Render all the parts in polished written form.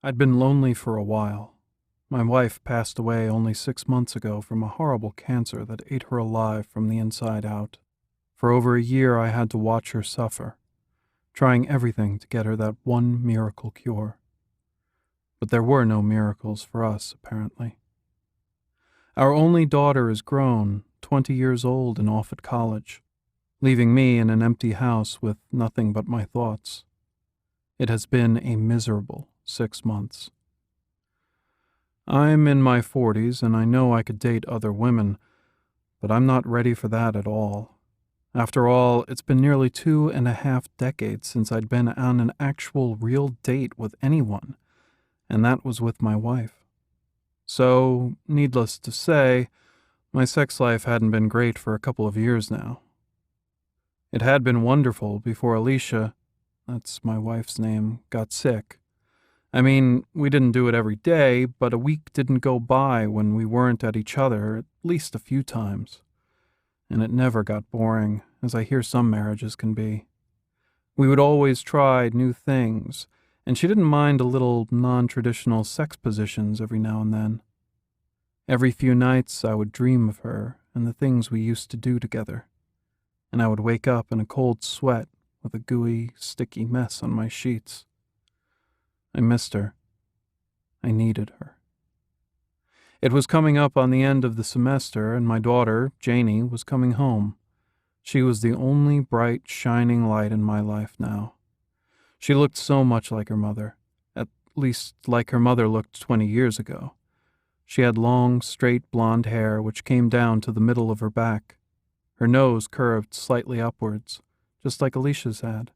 I'd been lonely for a while. My wife passed away only 6 months ago from a horrible cancer that ate her alive from the inside out. For over a year I had to watch her suffer, trying everything to get her that one miracle cure. But there were no miracles for us, apparently. Our only daughter is grown, 20 years old and off at college, leaving me in an empty house with nothing but my thoughts. It has been a miserable 6 months. I'm in my 40s and I know I could date other women, but I'm not ready for that at all. After all, it's been nearly 2.5 decades since I'd been on an actual real date with anyone, and that was with my wife. So, needless to say, my sex life hadn't been great for a couple of years now. It had been wonderful before Alicia, that's my wife's name, got sick. I mean, we didn't do it every day, but a week didn't go by when we weren't at each other at least a few times. And it never got boring, as I hear some marriages can be. We would always try new things, and she didn't mind a little non-traditional sex positions every now and then. Every few nights I would dream of her and the things we used to do together, and I would wake up in a cold sweat with a gooey, sticky mess on my sheets. I missed her. I needed her. It was coming up on the end of the semester, and my daughter, Janie, was coming home. She was the only bright, shining light in my life now. She looked so much like her mother, at least like her mother looked 20 years ago. She had long, straight blonde hair which came down to the middle of her back. Her nose curved slightly upwards, just like Alicia's had.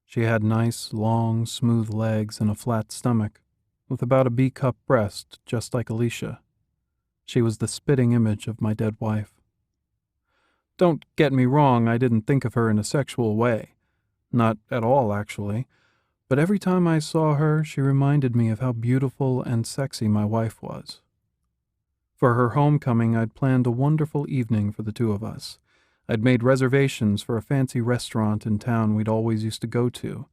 She had nice, long, smooth legs and a flat stomach, with about a B-cup breast, just like Alicia. She was the spitting image of my dead wife. Don't get me wrong, I didn't think of her in a sexual way. Not at all, actually. But every time I saw her, she reminded me of how beautiful and sexy my wife was. For her homecoming, I'd planned a wonderful evening for the two of us. I'd made reservations for a fancy restaurant in town we'd always used to go to.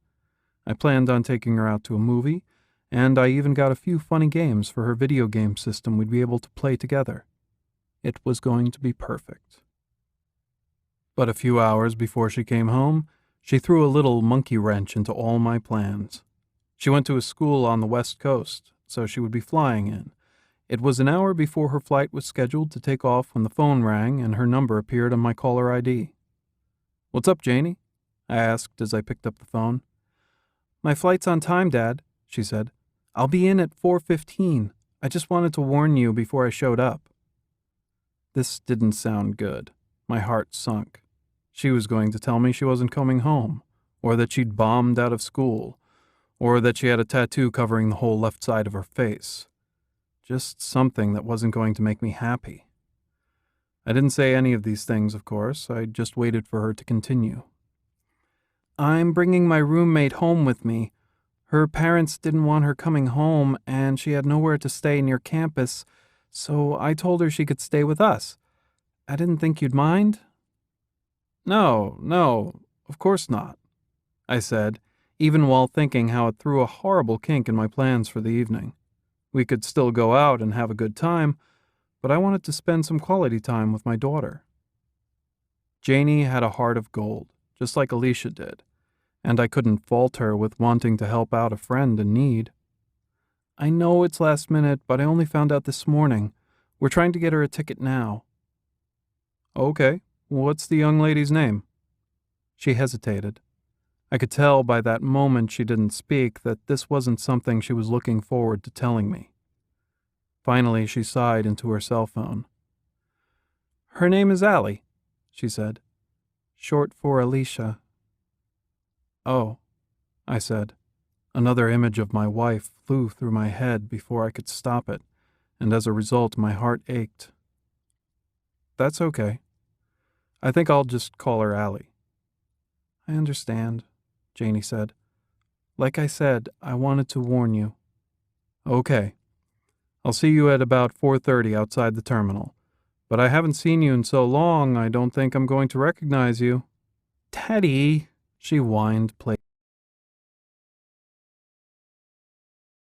I planned on taking her out to a movie, and I even got a few funny games for her video game system we'd be able to play together. It was going to be perfect. But a few hours before she came home, she threw a little monkey wrench into all my plans. She went to a school on the West Coast, so she would be flying in. It was an hour before her flight was scheduled to take off when the phone rang and her number appeared on my caller ID. "What's up, Janie?" I asked as I picked up the phone. "My flight's on time, Dad," she said. "I'll be in at 4:15. I just wanted to warn you before I showed up." This didn't sound good. My heart sunk. She was going to tell me she wasn't coming home, or that she'd bombed out of school, or that she had a tattoo covering the whole left side of her face. Just something that wasn't going to make me happy. I didn't say any of these things, of course. I just waited for her to continue. "I'm bringing my roommate home with me. Her parents didn't want her coming home, and she had nowhere to stay near campus, so I told her she could stay with us. I didn't think you'd mind." No, of course not," I said, even while thinking how it threw a horrible kink in my plans for the evening. We could still go out and have a good time, but I wanted to spend some quality time with my daughter. Janie had a heart of gold, just like Alicia did, and I couldn't fault her with wanting to help out a friend in need. "I know it's last minute, but I only found out this morning. We're trying to get her a ticket now." "Okay, what's the young lady's name?" She hesitated. I could tell by that moment she didn't speak that this wasn't something she was looking forward to telling me. Finally, she sighed into her cell phone. "Her name is Allie," she said. "Short for Alicia." "Oh," I said. Another image of my wife flew through my head before I could stop it, and as a result my heart ached. "That's okay. I think I'll just call her Allie." "I understand," Janie said. "Like I said, I wanted to warn you." "Okay. I'll see you at about 4:30 outside the terminal. But I haven't seen you in so long, I don't think I'm going to recognize you." "Daddy," she whined playfully.